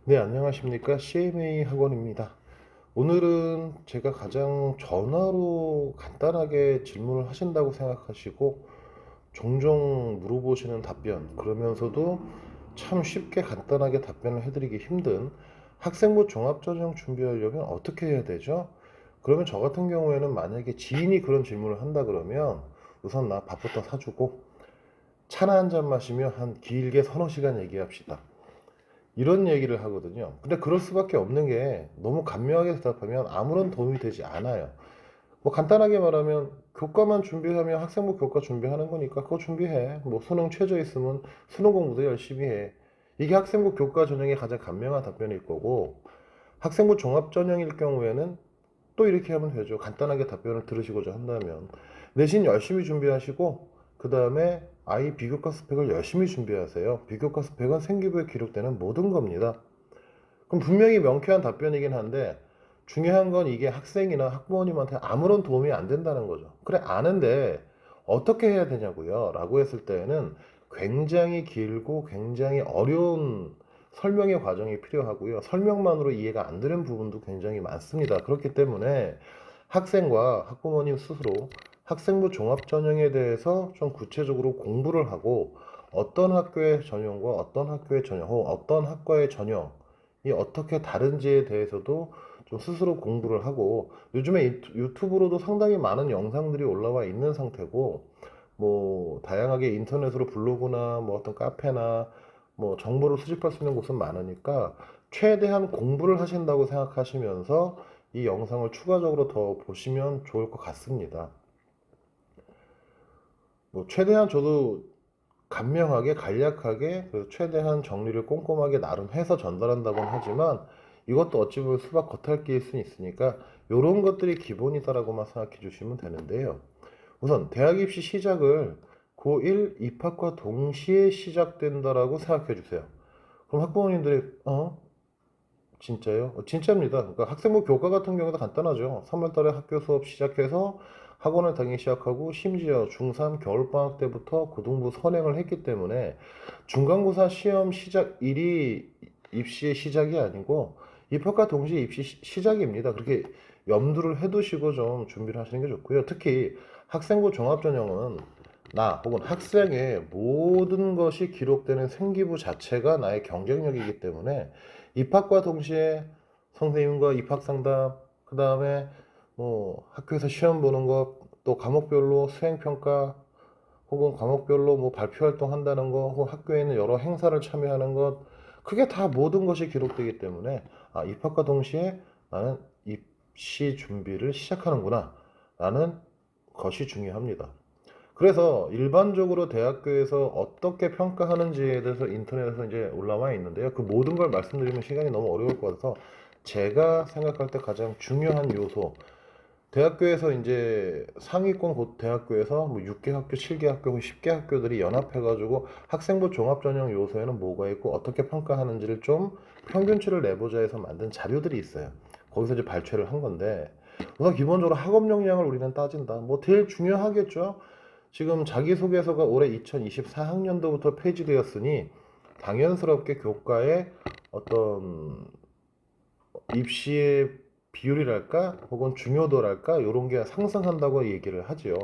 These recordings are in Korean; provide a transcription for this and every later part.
네, 안녕하십니까. CMA 학원입니다. 오늘은 제가 가장 전화로 간단하게 질문을 하신다고 생각하시고 종종 물어보시는 답변, 그러면서도 참 쉽게 간단하게 답변을 해드리기 힘든 학생부 종합전형 준비하려면 어떻게 해야 되죠? 그러면 저 같은 경우에는 만약에 지인이 그런 질문을 한다 그러면 우선 나 밥부터 사주고 차나 한 잔 마시며 한 길게 서너 시간 얘기합시다. 이런 얘기를 하거든요. 근데 그럴 수밖에 없는 게 너무 간명하게 대답하면 아무런 도움이 되지 않아요. 뭐 간단하게 말하면 교과만 준비하면 학생부 교과 준비하는 거니까 그거 준비해. 뭐 수능 최저 있으면 수능 공부도 열심히 해. 이게 학생부 교과 전형의 가장 간명한 답변일 거고, 학생부 종합 전형일 경우에는 또 이렇게 하면 되죠. 간단하게 답변을 들으시고자 한다면 내신 열심히 준비하시고 그 다음에 아이 비교과 스펙을 열심히 준비하세요. 비교과 스펙은 생기부에 기록되는 모든 겁니다. 그럼 분명히 명쾌한 답변이긴 한데 중요한 건 이게 학생이나 학부모님한테 아무런 도움이 안 된다는 거죠. 그래, 아는데 어떻게 해야 되냐고요? 라고 했을 때는 굉장히 길고 굉장히 어려운 설명의 과정이 필요하고요. 설명만으로 이해가 안 되는 부분도 굉장히 많습니다. 그렇기 때문에 학생과 학부모님 스스로 학생부 종합전형에 대해서 좀 구체적으로 공부를 하고 어떤 학교의 전형과 어떤 학교의 전형 혹은 어떤 학과의 전형 이 어떻게 다른지에 대해서도 좀 스스로 공부를 하고 요즘에 유튜브로도 상당히 많은 영상들이 올라와 있는 상태고 뭐 다양하게 인터넷으로 블로그나 뭐 어떤 카페나 뭐 정보를 수집할 수 있는 곳은 많으니까 최대한 공부를 하신다고 생각하시면서 이 영상을 추가적으로 더 보시면 좋을 것 같습니다. 뭐 최대한 저도 간명하게 간략하게 그래서 최대한 정리를 꼼꼼하게 나름 해서 전달한다고는 하지만 이것도 어찌 보면 수박 겉핥기일 수는 있으니까 이런 것들이 기본이다라고만 생각해 주시면 되는데요. 우선 대학 입시 시작을 고1 입학과 동시에 시작된다라고 생각해 주세요. 그럼 학부모님들이 진짜요? 진짜입니다. 그러니까 학생부 교과 같은 경우도 간단하죠. 3월 달에 학교 수업 시작해서 학원을 다니기 시작하고 심지어 중3 겨울방학 때부터 고등부 선행을 했기 때문에 중간고사 시험 시작일이 입시의 시작이 아니고 입학과 동시에 입시 시작입니다. 그렇게 염두를 해두시고 좀 준비를 하시는 게 좋고요. 특히 학생부 종합전형은 나 혹은 학생의 모든 것이 기록되는 생기부 자체가 나의 경쟁력이기 때문에 입학과 동시에 선생님과 입학 상담, 그 다음에 뭐 학교에서 시험 보는 것, 또 과목별로 수행 평가, 혹은 과목별로 뭐 발표 활동 한다는 거, 혹은 학교에 있는 여러 행사를 참여하는 것, 그게 다 모든 것이 기록되기 때문에 입학과 동시에 나는 입시 준비를 시작하는구나 라는 것이 중요합니다. 그래서 일반적으로 대학교에서 어떻게 평가하는지에 대해서 인터넷에서 이제 올라와 있는데요. 그 모든 걸 말씀드리면 시간이 너무 어려울 것 같아서 제가 생각할 때 가장 중요한 요소, 대학교에서 이제 상위권 대학교에서 뭐 6개 학교, 7개 학교, 10개 학교들이 연합해가지고 학생부 종합전형 요소에는 뭐가 있고 어떻게 평가하는지를 좀 평균치를 내보자 해서 만든 자료들이 있어요. 거기서 이제 발췌를 한 건데 우선 기본적으로 학업 역량을 우리는 따진다. 뭐 제일 중요하겠죠. 지금 자기소개서가 올해 2024학년도부터 폐지되었으니 당연스럽게 교과에 어떤 입시의 비율이랄까 혹은 중요도랄까 이런 게 상승한다고 얘기를 하지요.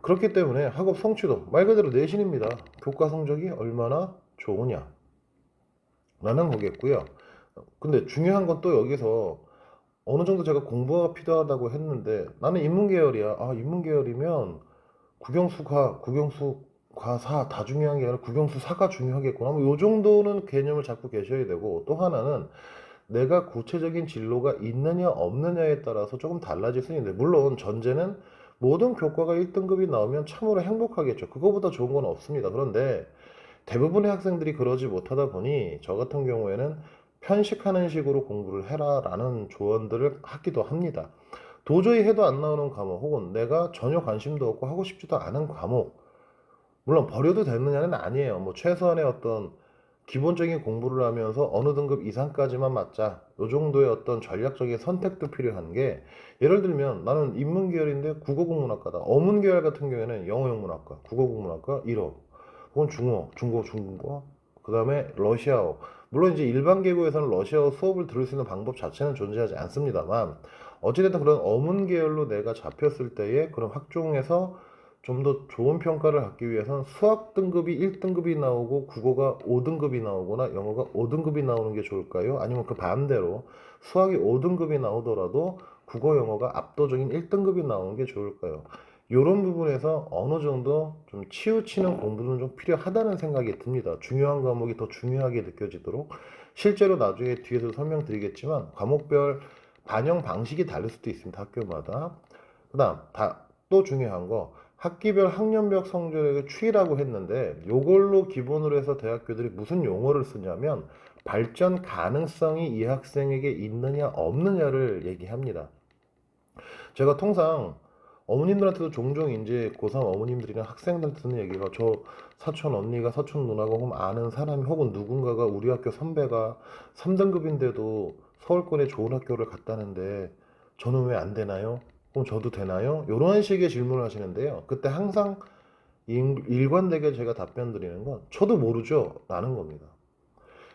그렇기 때문에 학업 성취도 말 그대로 내신입니다. 교과 성적이 얼마나 좋으냐 라는 거겠고요. 근데 중요한 건 또 여기서 어느 정도 제가 공부가 필요하다고 했는데 나는 인문계열이야. 인문계열이면 국영수가 국영수과사 다 중요한 게 아니라 국영수사가 중요하겠구나. 뭐 요 정도는 개념을 잡고 계셔야 되고 또 하나는 내가 구체적인 진로가 있느냐 없느냐에 따라서 조금 달라질 수 있는데 물론 전제는 모든 교과가 1등급이 나오면 참으로 행복하겠죠. 그거보다 좋은 건 없습니다. 그런데 대부분의 학생들이 그러지 못하다 보니 저 같은 경우에는 편식하는 식으로 공부를 해라 라는 조언들을 하기도 합니다. 도저히 해도 안 나오는 과목 혹은 내가 전혀 관심도 없고 하고 싶지도 않은 과목 물론 버려도 되느냐는 아니에요. 뭐 최소한의 어떤 기본적인 공부를 하면서 어느 등급 이상까지만 맞자. 요 정도의 어떤 전략적인 선택도 필요한 게 예를 들면 나는 인문계열인데 국어국문학과다. 어문계열 같은 경우에는 영어영문학과, 국어국문학과 1호 혹은 중어, 중국어, 그 다음에 러시아어 물론 이제 일반 계고에서는 러시아어 수업을 들을 수 있는 방법 자체는 존재하지 않습니다만, 어찌됐든 그런 어문 계열로 내가 잡혔을 때에 그런 학종에서 좀 더 좋은 평가를 받기 위해서는 수학 등급이 1등급이 나오고 국어가 5등급이 나오거나 영어가 5등급이 나오는 게 좋을까요? 아니면 그 반대로 수학이 5등급이 나오더라도 국어 영어가 압도적인 1등급이 나오는 게 좋을까요? 이런 부분에서 어느 정도 좀 치우치는 공부는 좀 필요하다는 생각이 듭니다. 중요한 과목이 더 중요하게 느껴지도록. 실제로 나중에 뒤에서 설명드리겠지만 과목별 반영 방식이 다를 수도 있습니다. 학교마다. 그다음 또 중요한 거, 학기별 학년별 성적의 추이라고 했는데, 요걸로 기본으로 해서 대학교들이 무슨 용어를 쓰냐면 발전 가능성이 이 학생에게 있느냐 없느냐를 얘기합니다. 제가 통상 어머님들한테도 종종 이제 고3 어머님들이나 학생들 듣는 얘기가, 저 사촌 언니가 사촌 누나가 혹은 아는 사람이 혹은 누군가가 우리 학교 선배가 3등급인데도 서울권에 좋은 학교를 갔다는데 저는 왜 안 되나요? 그럼 저도 되나요? 이런 식의 질문을 하시는데요. 그때 항상 일관되게 제가 답변 드리는 건 저도 모르죠 라는 겁니다.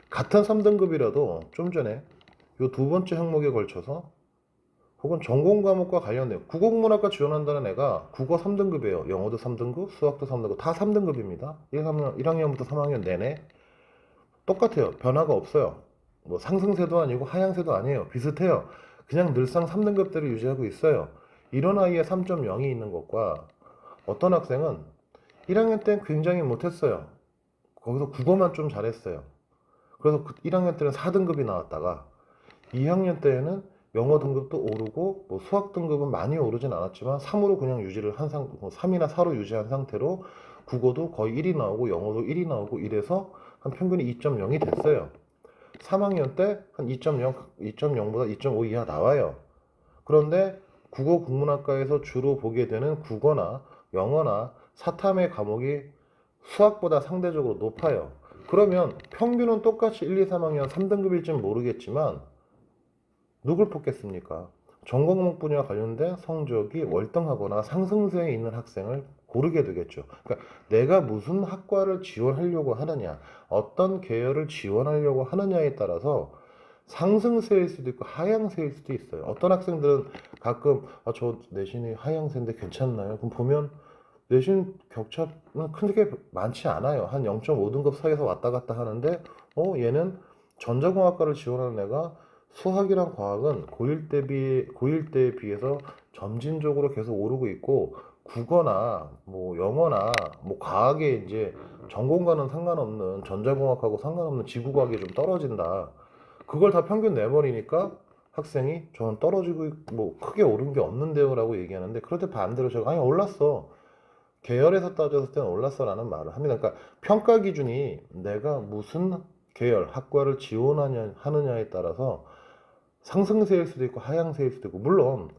같은 3등급이라도 좀 전에 이 두 번째 항목에 걸쳐서 혹은 전공 과목과 관련돼요. 국어국문학과 지원한다는 애가 국어 3등급이에요. 영어도 3등급, 수학도 3등급, 다 3등급입니다. 1학년부터 3학년 내내 똑같아요. 변화가 없어요. 뭐 상승세도 아니고 하향세도 아니에요. 비슷해요. 그냥 늘상 3등급대로 유지하고 있어요. 이런 아이의 3.0이 있는 것과 어떤 학생은 1학년 때 굉장히 못했어요. 거기서 국어만 좀 잘했어요. 그래서 1학년 때는 4등급이 나왔다가 2학년 때에는 영어 등급도 오르고 뭐 수학 등급은 많이 오르진 않았지만 3으로 그냥 유지를 한 3이나 4로 유지한 상태로 국어도 거의 1이 나오고 영어도 1이 나오고 이래서 한 평균이 2.0이 됐어요. 3학년 때 한 2.0, 2.0보다 2.5 이하 나와요. 그런데 국어 국문학과에서 주로 보게 되는 국어나 영어나 사탐의 과목이 수학보다 상대적으로 높아요. 그러면 평균은 똑같이 1, 2, 3학년 3등급일지는 모르겠지만 누굴 뽑겠습니까? 전공 과목 분야와 관련된 성적이 월등하거나 상승세에 있는 학생을 고르게 되겠죠. 그러니까 내가 무슨 학과를 지원하려고 하느냐, 어떤 계열을 지원하려고 하느냐에 따라서 상승세일 수도 있고 하향세일 수도 있어요. 어떤 학생들은 가끔 저 내신이 하향세인데 괜찮나요? 그럼 보면 내신 격차는 크게 많지 않아요. 한 0.5등급 사이에서 왔다 갔다 하는데 얘는 전자공학과를 지원하는 애가 수학이랑 과학은 고1 때에 비해서 점진적으로 계속 오르고 있고, 국어나 뭐 영어나 뭐 과학에 이제 전공과는 상관없는, 전자공학하고 상관없는 지구과학이 좀 떨어진다. 그걸 다 평균 내버리니까 학생이 저는 떨어지고 뭐 크게 오른 게 없는데요라고 얘기하는데, 그럴 때 반대로 제가 아니 올랐어, 계열에서 따졌을 때는 올랐어라는 말을 합니다. 그러니까 평가 기준이 내가 무슨 계열 학과를 지원하냐 하느냐에 따라서 상승세일 수도 있고 하향세일 수도 있고, 물론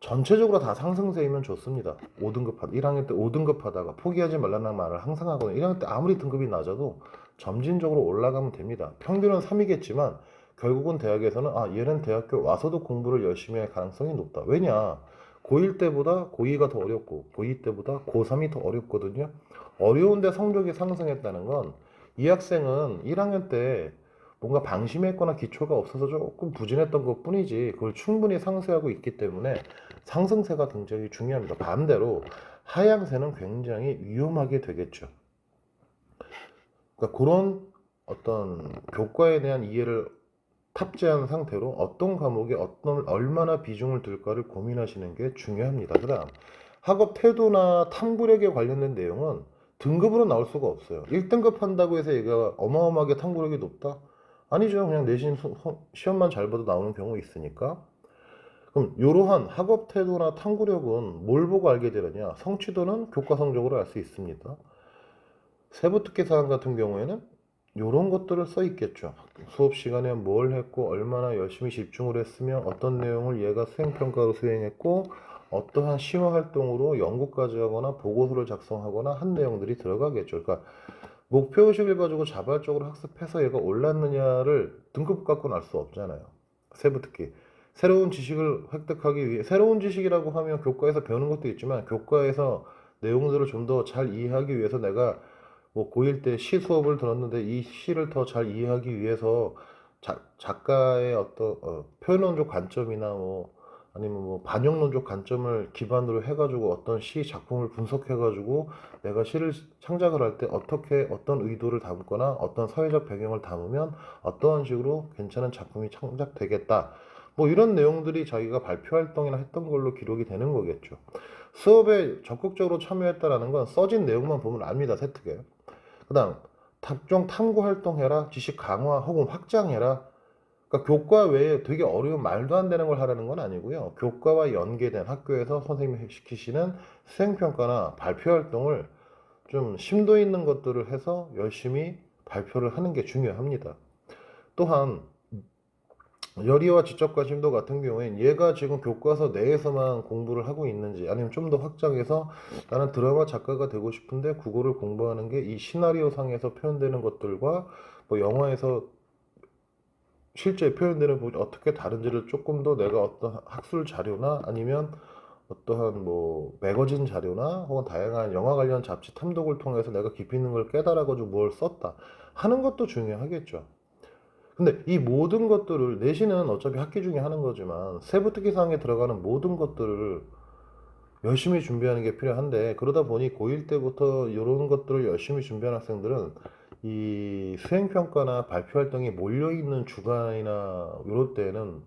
전체적으로 다 상승세이면 좋습니다. 5등급 1학년 때 5등급 하다가 포기하지 말라는 말을 항상 하거든요. 1학년 때 아무리 등급이 낮아도 점진적으로 올라가면 됩니다. 평균은 3이겠지만 결국은 대학에서는 얘는 대학교 와서도 공부를 열심히 할 가능성이 높다. 왜냐? 고1 때보다 고2가 더 어렵고 고2 때보다 고3이 더 어렵거든요. 어려운데 성적이 상승했다는 건 이 학생은 1학년 때 뭔가 방심했거나 기초가 없어서 조금 부진했던 것 뿐이지 그걸 충분히 상쇄하고 있기 때문에 상승세가 굉장히 중요합니다. 반대로 하향세는 굉장히 위험하게 되겠죠. 그러니까 그런 어떤 교과에 대한 이해를 탑재한 상태로 어떤 과목에 얼마나 비중을 둘까를 고민하시는 게 중요합니다. 그다음 학업 태도나 탐구력에 관련된 내용은 등급으로 나올 수가 없어요. 1등급 한다고 해서 얘가 어마어마하게 탐구력이 높다? 아니죠. 그냥 내신 시험만 잘 봐도 나오는 경우 있으니까. 그럼 이러한 학업 태도나 탐구력은 뭘 보고 알게 되느냐? 성취도는 교과 성적으로 알 수 있습니다. 세부 특기 사항 같은 경우에는 이런 것들을 써 있겠죠. 수업 시간에 뭘 했고 얼마나 열심히 집중을 했으며 어떤 내용을 얘가 수행평가로 수행했고 어떠한 심화 활동으로 연구까지 하거나 보고서를 작성하거나 한 내용들이 들어가겠죠. 그러니까 목표의식을 가지고 자발적으로 학습해서 얘가 올랐느냐를 등급 갖고는 알 수 없잖아요. 세부 특기. 새로운 지식을 획득하기 위해, 새로운 지식이라고 하면 교과에서 배우는 것도 있지만 교과에서 내용들을 좀 더 잘 이해하기 위해서 내가 뭐 고1 때 시 수업을 들었는데 이 시를 더 잘 이해하기 위해서 작가의 어떤 표현론적 관점이나 뭐 아니면 뭐 반영론적 관점을 기반으로 해가지고 어떤 시 작품을 분석해가지고 내가 시를 창작을 할 때 어떻게 어떤 의도를 담거나 어떤 사회적 배경을 담으면 어떠한 식으로 괜찮은 작품이 창작되겠다. 뭐 이런 내용들이 자기가 발표 활동이나 했던 걸로 기록이 되는 거겠죠. 수업에 적극적으로 참여했다라는 건 써진 내용만 보면 압니다, 세특에. 그다음 각종 탐구 활동해라, 지식 강화 혹은 확장해라. 그러니까 교과 외에 되게 어려운 말도 안 되는 걸 하라는 건 아니고요. 교과와 연계된 학교에서 선생님이 시키시는 수행평가나 발표 활동을 좀 심도 있는 것들을 해서 열심히 발표를 하는 게 중요합니다. 또한 열의와 지적과 심도 같은 경우엔 얘가 지금 교과서 내에서만 공부를 하고 있는지 아니면 좀 더 확장해서 나는 드라마 작가가 되고 싶은데 국어를 공부하는 게 이 시나리오 상에서 표현되는 것들과 뭐 영화에서 실제 표현되는 부분이 어떻게 다른지를 조금 더 내가 어떤 학술 자료나 아니면 어떠한 뭐 매거진 자료나 혹은 다양한 영화 관련 잡지 탐독을 통해서 내가 깊이 있는 걸 깨달아가지고 뭘 썼다 하는 것도 중요하겠죠. 근데 이 모든 것들을 내신은 어차피 학기 중에 하는 거지만 세부 특기사항에 들어가는 모든 것들을 열심히 준비하는 게 필요한데 그러다 보니 고1 때부터 이런 것들을 열심히 준비한 학생들은 이 수행평가나 발표 활동이 몰려있는 주간이나 이럴 때는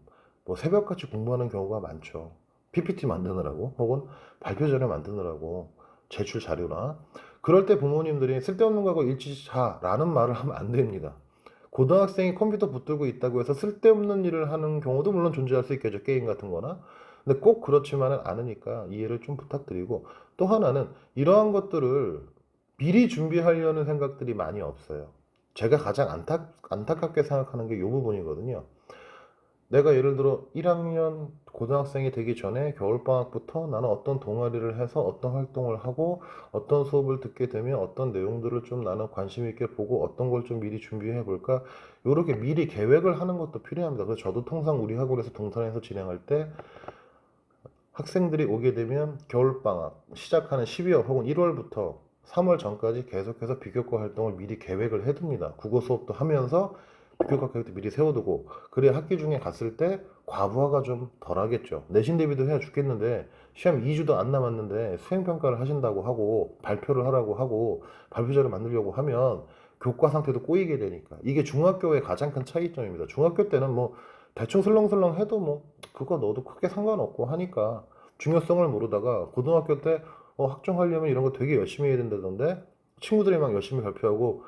뭐 새벽같이 공부하는 경우가 많죠. PPT 만드느라고 혹은 발표 자료 만드느라고 제출 자료나 그럴 때 부모님들이 쓸데없는 거하고 일치자라는 말을 하면 안 됩니다. 고등학생이 컴퓨터 붙들고 있다고 해서 쓸데없는 일을 하는 경우도 물론 존재할 수 있겠죠. 게임 같은 거나. 근데 꼭 그렇지만은 않으니까 이해를 좀 부탁드리고 또 하나는 이러한 것들을 미리 준비하려는 생각들이 많이 없어요. 제가 가장 안타깝게 생각하는 게 이 부분이거든요. 내가 예를 들어 1학년 고등학생이 되기 전에 겨울방학부터 나는 어떤 동아리를 해서 어떤 활동을 하고 어떤 수업을 듣게 되면 어떤 내용들을 좀 나는 관심 있게 보고 어떤 걸 좀 미리 준비해 볼까 이렇게 미리 계획을 하는 것도 필요합니다. 그래서 저도 통상 우리 학원에서 동탄에서 진행할 때 학생들이 오게 되면 겨울방학 시작하는 12월 혹은 1월부터 3월 전까지 계속해서 비교과 활동을 미리 계획을 해둡니다. 국어 수업도 하면서 비교과 계획도 미리 세워두고 그래야 학기 중에 갔을 때 과부하가 좀 덜하겠죠. 내신 대비도 해야 죽겠는데 시험 2주도 안 남았는데 수행평가를 하신다고 하고 발표를 하라고 하고 발표자를 만들려고 하면 교과 상태도 꼬이게 되니까 이게 중학교의 가장 큰 차이점입니다. 중학교 때는 뭐 대충 슬렁슬렁 해도 뭐 그거 넣어도 크게 상관없고 하니까 중요성을 모르다가 고등학교 때 학종하려면 이런 거 되게 열심히 해야 된다던데 친구들이 막 열심히 발표하고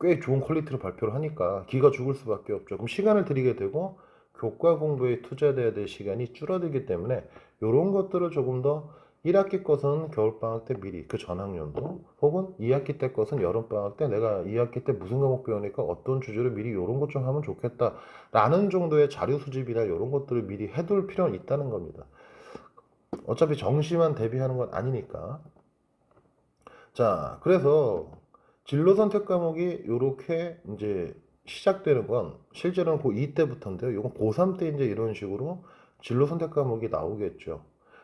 꽤 좋은 퀄리티로 발표를 하니까 기가 죽을 수밖에 없죠. 그럼 시간을 들이게 되고 교과 공부에 투자돼야 될 시간이 줄어들기 때문에 이런 것들을 조금 더 1학기 것은 겨울방학 때 미리 그 전학년도 혹은 2학기 때 것은 여름방학 때 내가 2학기 때 무슨 과목 배우니까 어떤 주제를 미리 이런 것 좀 하면 좋겠다 라는 정도의 자료 수집이나 이런 것들을 미리 해둘 필요는 있다는 겁니다. 어차피 정시만 대비하는 건 아니니까. 자, 그래서 진로 선택 과목이 이렇게 이제 시작되는 건 실제로는 고2 때부터인데요. 이건 고3 때 이제 이런 식으로 진로 선택 과목이 나오겠죠.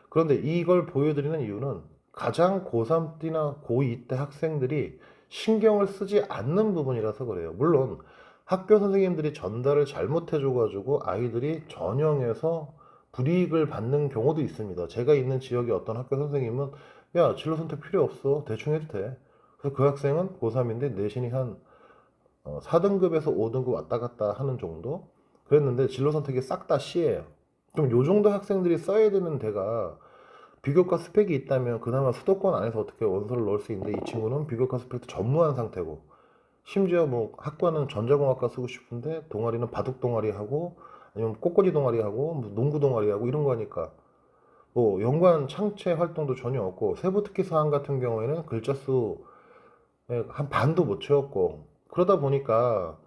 그런데 이걸 보여드리는 이유는 가장 고3 때나 고2 때 학생들이 신경을 쓰지 않는 부분이라서 그래요. 물론 학교 선생님들이 전달을 잘못해줘가지고 아이들이 전형에서 불이익을 받는 경우도 있습니다. 제가 있는 지역의 어떤 학교 선생님은 야, 진로 선택 필요 없어. 대충 해도 돼. 그래서 그 학생은 고3인데 내신이 한 4등급에서 5등급 왔다 갔다 하는 정도? 그랬는데 진로 선택이 싹 다 C예요. 그럼 요 정도 학생들이 써야 되는 데가 비교과 스펙이 있다면 그나마 수도권 안에서 어떻게 원서를 넣을 수 있는데 이 친구는 비교과 스펙도 전무한 상태고 심지어 뭐 학과는 전자공학과 쓰고 싶은데 동아리는 바둑 동아리 하고 아니면 꽃꽂이 동아리 하고 뭐 농구 동아리 하고 이런 거 하니까 뭐 연관 창체 활동도 전혀 없고 세부 특기 사항 같은 경우에는 글자 수 한 반도 못 채웠고 그러다 보니까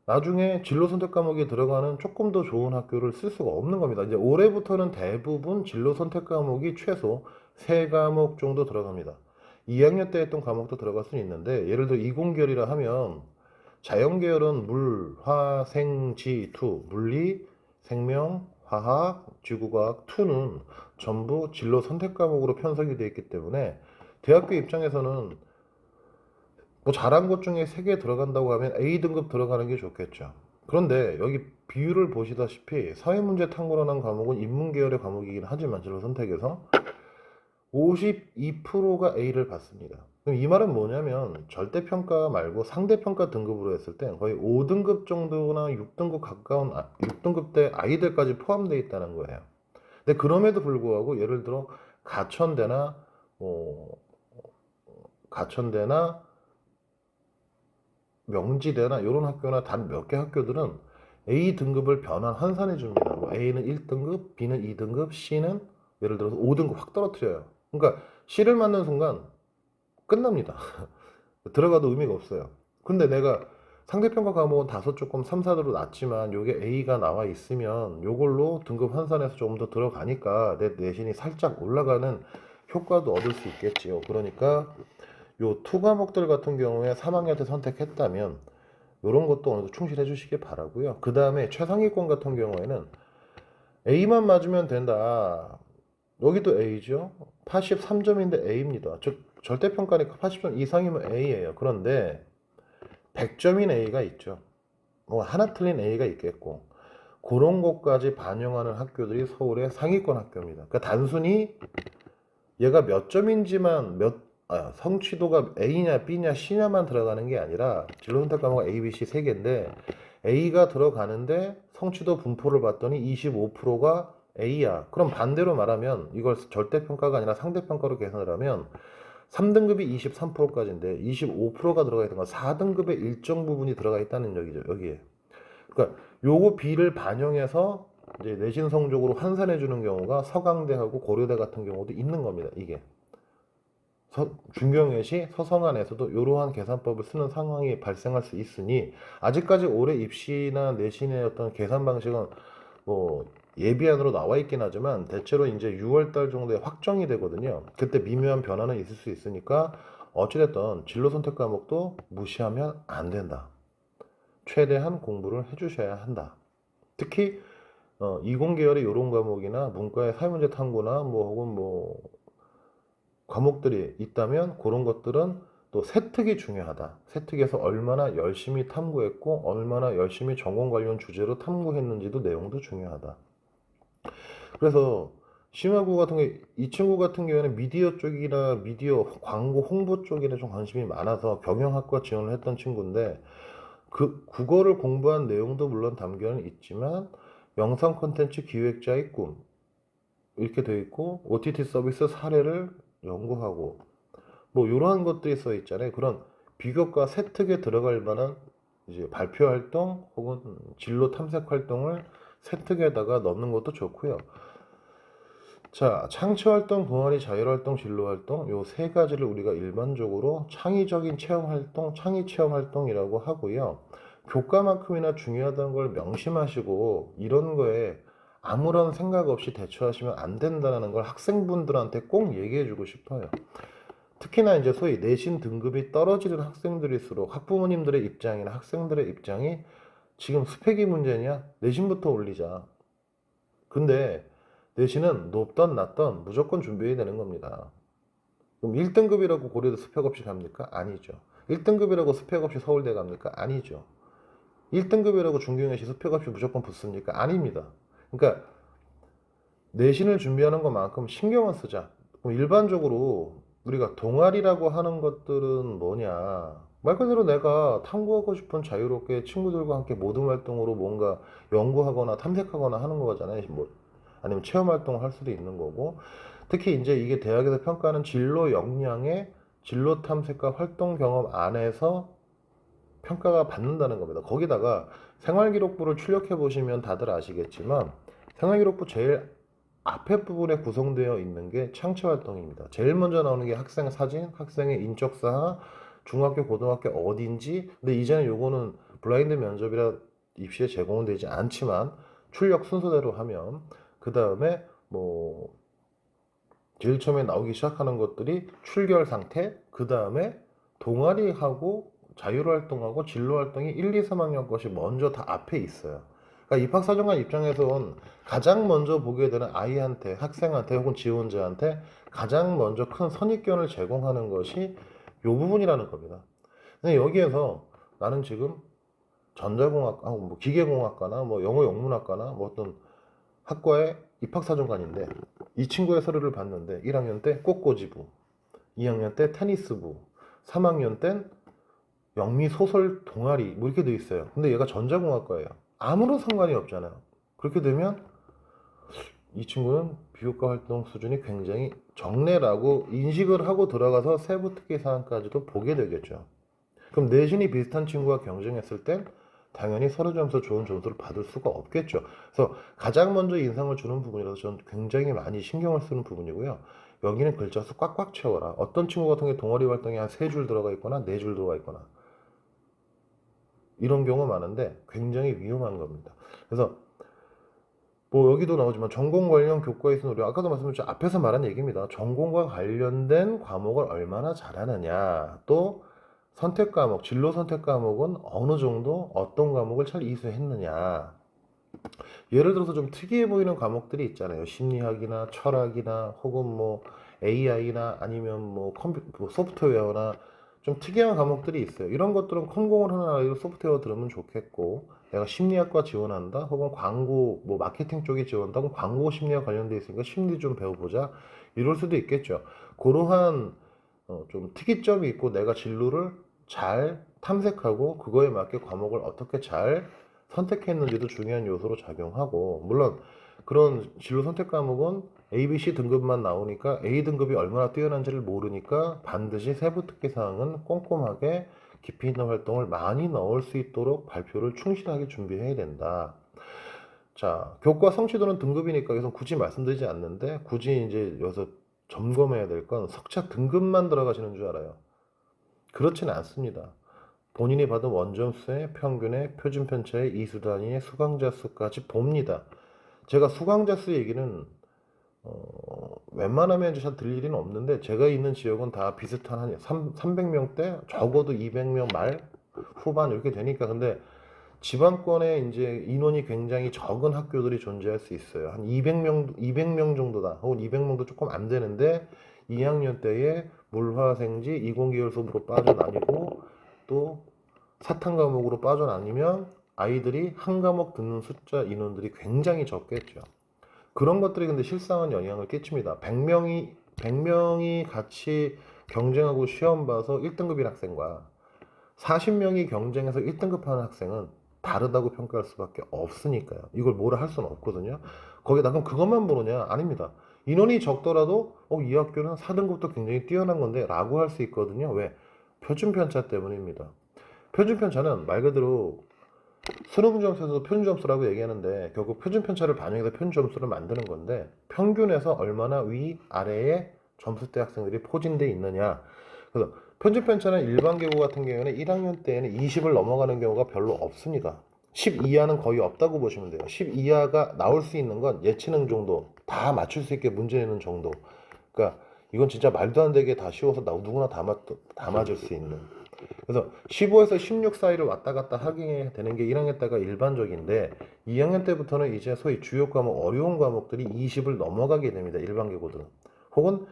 나중에 진로 선택 과목에 들어가는 조금 더 좋은 학교를 쓸 수가 없는 겁니다. 이제 올해부터는 대부분 진로 선택 과목이 최소 3과목 정도 들어갑니다. 2학년 때 했던 과목도 들어갈 수는 있는데 예를 들어 이공계열이라 하면 자연계열은 물, 화, 생, 지, 투, 물리, 생명, 화학, 지구과학, 투는 전부 진로 선택 과목으로 편성이 되어 있기 때문에 대학교 입장에서는 뭐 잘한 것 중에 3개 들어간다고 하면 A등급 들어가는 게 좋겠죠. 그런데 여기 비율을 보시다시피 사회문제 탐구라는 과목은 인문계열의 과목이긴 하지만 진로 선택에서 52%가 A를 받습니다. 그럼 이 말은 뭐냐면 절대평가 말고 상대평가 등급으로 했을 때 거의 5등급 정도나 6등급 가까운 6등급대 아이들까지 포함되어 있다는 거예요. 근데 그럼에도 불구하고 예를 들어 가천대나 어, 가천대나 명지대나 이런 학교나 단 몇 개 학교들은 A 등급을 변환 환산해 줍니다. 뭐 A는 1등급, B는 2등급, C는 예를 들어서 5등급 확 떨어뜨려요. 그러니까 C를 맞는 순간 끝납니다. 들어가도 의미가 없어요. 근데 내가 상대평가 과목은 다소 조금 3, 4도로 낮지만 요게 A가 나와 있으면 요걸로 등급 환산해서 조금 더 들어가니까 내 내신이 살짝 올라가는 효과도 얻을 수 있겠지요. 그러니까 요 투 과목들 같은 경우에 3학년 때 선택했다면 요런 것도 어느 정도 충실해 주시길 바라고요. 그 다음에 최상위권 같은 경우에는 A만 맞으면 된다. 여기도 A죠. 83점인데 A입니다. 즉 절대평가니까 80점 이상이면 A예요. 그런데 100점인 A가 있죠. 뭐 하나 틀린 A가 있겠고 그런 것까지 반영하는 학교들이 서울의 상위권 학교입니다. 그러니까 단순히 얘가 몇 점인지만 성취도가 A냐 B냐 C냐만 들어가는 게 아니라 진로선택 과목 A, B, C 3개인데 A가 들어가는데 성취도 분포를 봤더니 25%가 A야. 그럼 반대로 말하면 이걸 절대평가가 아니라 상대평가로 계산을 하면 3등급이 23%까지인데 25%가 들어가 있던 건 4등급의 일정 부분이 들어가 있다는 얘기죠. 여기에. 그러니까 요거 B를 반영해서 이제 내신 성적으로 환산해 주는 경우가 서강대하고 고려대 같은 경우도 있는 겁니다. 이게. 중경외시 서성안에서도 이러한 계산법을 쓰는 상황이 발생할 수 있으니 아직까지 올해 입시나 내신의 어떤 계산 방식은 뭐 예비안으로 나와 있긴 하지만 대체로 이제 6월 달 정도에 확정이 되거든요. 그때 미묘한 변화는 있을 수 있으니까 어찌됐든 진로 선택 과목도 무시하면 안 된다. 최대한 공부를 해주셔야 한다. 특히 이공계열의 이런 과목이나 문과의 사회문제 탐구나 뭐 혹은 뭐 과목들이 있다면 그런 것들은 또 세특이 중요하다. 세특에서 얼마나 열심히 탐구했고 얼마나 열심히 전공 관련 주제로 탐구했는지도 내용도 중요하다. 그래서 심화고 같은 게 이 친구 같은 경우에는 미디어 쪽이나 미디어 광고 홍보 쪽에는 좀 관심이 많아서 경영학과 지원을 했던 친구인데 그 국어를 공부한 내용도 물론 담겨는 있지만 영상 콘텐츠 기획자의 꿈 이렇게 되어 있고 OTT 서비스 사례를 연구하고 뭐 이러한 것들이 써 있잖아요. 그런 비교과 세특에 들어갈 만한 이제 발표 활동 혹은 진로 탐색 활동을 세특에다가 넣는 것도 좋고요. 자, 창취 활동, 동아리, 자율 활동, 진로 활동 요 세 가지를 우리가 일반적으로 창의적인 체험 활동, 창의 체험 활동이라고 하고요. 교과만큼이나 중요하다는 걸 명심하시고 이런 거에 아무런 생각 없이 대처하시면 안 된다는 걸 학생분들한테 꼭 얘기해 주고 싶어요. 특히나 이제 소위 내신 등급이 떨어지는 학생들일수록 학부모님들의 입장이나 학생들의 입장이 지금 스펙이 문제냐? 내신부터 올리자. 근데 내신은 높던 낮던 무조건 준비해야 되는 겁니다. 그럼 1등급이라고 고려대 스펙 없이 갑니까? 아니죠. 1등급이라고 스펙 없이 서울대 갑니까? 아니죠. 1등급이라고 중경외시 스펙 없이 무조건 붙습니까? 아닙니다. 그러니까 내신을 준비하는 것만큼 신경을 쓰자. 그럼 일반적으로 우리가 동아리라고 하는 것들은 뭐냐? 말 그대로 내가 탐구하고 싶은 자유롭게 친구들과 함께 모든 활동으로 뭔가 연구하거나 탐색하거나 하는 거잖아요. 뭐 아니면 체험 활동을 할 수도 있는 거고. 특히 이제 이게 대학에서 평가하는 진로 역량의 진로 탐색과 활동 경험 안에서 평가가 받는다는 겁니다. 거기다가 생활기록부를 출력해 보시면 다들 아시겠지만 생활기록부 제일 앞에 부분에 구성되어 있는 게 창체 활동입니다. 제일 먼저 나오는 게 학생 사진, 학생의 인적사항, 중학교, 고등학교 어딘지. 근데 이제는 요거는 블라인드 면접이라 입시에 제공은 되지 않지만 출력 순서대로 하면 그 다음에 뭐 제일 처음에 나오기 시작하는 것들이 출결 상태, 그 다음에 동아리하고 자율활동하고 진로활동이 1, 2, 3학년 것이 먼저 다 앞에 있어요. 그러니까 입학사정관 입장에서는 가장 먼저 보게 되는 아이한테, 학생한테 혹은 지원자한테 가장 먼저 큰 선입견을 제공하는 것이 이 부분이라는 겁니다. 근데 여기에서 나는 지금 전자공학, 뭐 기계공학과나 뭐 영어 영문학과나 뭐 어떤 학과의 입학사정관인데 이 친구의 서류를 봤는데 1학년 때 꽃꽂이부, 2학년 때 테니스부, 3학년 땐 영미 소설 동아리 뭐 이렇게 돼 있어요. 근데 얘가 전자공학과예요. 아무런 상관이 없잖아요. 그렇게 되면 이 친구는 비교과 활동 수준이 굉장히 적내라고 인식을 하고 들어가서 세부 특기 사항까지도 보게 되겠죠. 그럼 내신이 비슷한 친구와 경쟁했을 땐 당연히 서류 점수 좋은 점수를 받을 수가 없겠죠. 그래서 가장 먼저 인상을 주는 부분이라서 저는 굉장히 많이 신경을 쓰는 부분이고요. 여기는 글자 수 꽉꽉 채워라. 어떤 친구 같은 경우에 동아리 활동이 한 3줄 들어가 있거나 4줄 들어가 있거나 이런 경우가 많은데 굉장히 위험한 겁니다. 그래서 뭐 여기도 나오지만 전공 관련 교과에 있는 우리 아까도 말씀드렸죠. 앞에서 말한 얘기입니다. 전공과 관련된 과목을 얼마나 잘하느냐, 또 선택 과목, 진로 선택 과목은 어느 정도 어떤 과목을 잘 이수했느냐. 예를 들어서 좀 특이해 보이는 과목들이 있잖아요. 심리학이나 철학이나 혹은 뭐 AI나 아니면 뭐 뭐 소프트웨어나 좀 특이한 과목들이 있어요. 이런 것들은 컴공을 하는 아이들 소프트웨어 들으면 좋겠고, 내가 심리학과 지원한다 혹은 광고 뭐 마케팅 쪽에 지원한다 그럼 광고 심리학 관련돼 있으니까 심리 좀 배워보자 이럴 수도 있겠죠. 그러한 좀 특이점이 있고 내가 진로를 잘 탐색하고 그거에 맞게 과목을 어떻게 잘 선택했는지도 중요한 요소로 작용하고, 물론 그런 진로 선택 과목은 A, B, C 등급만 나오니까 A 등급이 얼마나 뛰어난지를 모르니까 반드시 세부 특기 사항은 꼼꼼하게 깊이 있는 활동을 많이 넣을 수 있도록 발표를 충실하게 준비해야 된다. 자, 교과 성취도는 등급이니까 여기서 굳이 말씀드리지 않는데, 굳이 이제 여기서 점검해야 될 건 석차 등급만 들어가시는 줄 알아요. 그렇지는 않습니다. 본인이 받은 원점수의 평균의 표준 편차의 이수 단위의 수강자 수까지 봅니다. 제가 수강자 수 얘기는 웬만하면 잘 들릴 일은 없는데, 제가 있는 지역은 다 비슷한 한 300명대 적어도 200명 말 후반 이렇게 되니까. 근데 지방권에 이제 인원이 굉장히 적은 학교들이 존재할 수 있어요. 한 200명 정도다. 혹은 200명도 조금 안 되는데 2학년 때에 물화생지 이공계열 수업으로 빠져나뉘고 또 사탐 과목으로 빠져나뉘면 아이들이 한 과목 듣는 숫자 인원들이 굉장히 적겠죠. 그런 것들이 근데 실상은 영향을 끼칩니다. 100명이 같이 경쟁하고 시험 봐서 1등급인 학생과 40명이 경쟁해서 1등급 하는 학생은 다르다고 평가할 수밖에 없으니까요. 이걸 뭐라 할 수는 없거든요. 거기다 그럼 그것만 보느냐? 아닙니다. 인원이 적더라도 이 학교는 4등급도 굉장히 뛰어난 건데 라고 할 수 있거든요. 왜? 표준 편차 때문입니다. 표준 편차는 말 그대로 수능 점수에서 표준 점수라고 얘기하는데 결국 표준 편차를 반영해서 표준 점수를 만드는 건데, 평균에서 얼마나 위, 아래에 점수대 학생들이 포진되어 있느냐. 그래서 표준 편차는 일반 계고 같은 경우에는 1학년 때에는 20을 넘어가는 경우가 별로 없습니다. 10 이하는 거의 없다고 보시면 돼요. 10 이하가 나올 수 있는 건 예체능 정도, 다 맞출 수 있게 문제 내는 정도. 그러니까 이건 진짜 말도 안 되게 다 쉬워서 누구나 다 맞을 수 있는. 그래서 15에서 16 사이를 왔다 갔다 하게 되는 게 1학년 때가 일반적인데, 2학년 때부터는 이제 소위 주요 과목, 어려운 과목들이 20을 넘어가게 됩니다. 일반 계고들은. 혹은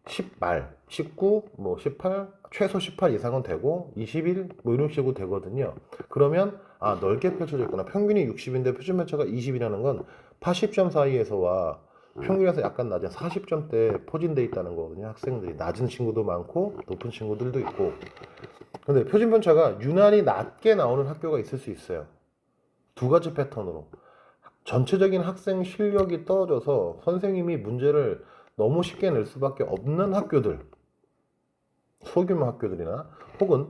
10 말, 19, 뭐 18, 최소 18 이상은 되고 21, 뭐 이런 식으로 되거든요. 그러면 넓게 펼쳐져 있구나. 평균이 60인데 표준 편차가 20이라는 건 80점 사이에서와 평균에서 약간 낮은 40점대 포진돼 있다는 거거든요. 학생들이 낮은 친구도 많고 높은 친구들도 있고. 근데 표준 편차가 유난히 낮게 나오는 학교가 있을 수 있어요. 두 가지 패턴으로. 전체적인 학생 실력이 떨어져서 선생님이 문제를 너무 쉽게 낼 수밖에 없는 학교들, 소규모 학교들이나, 혹은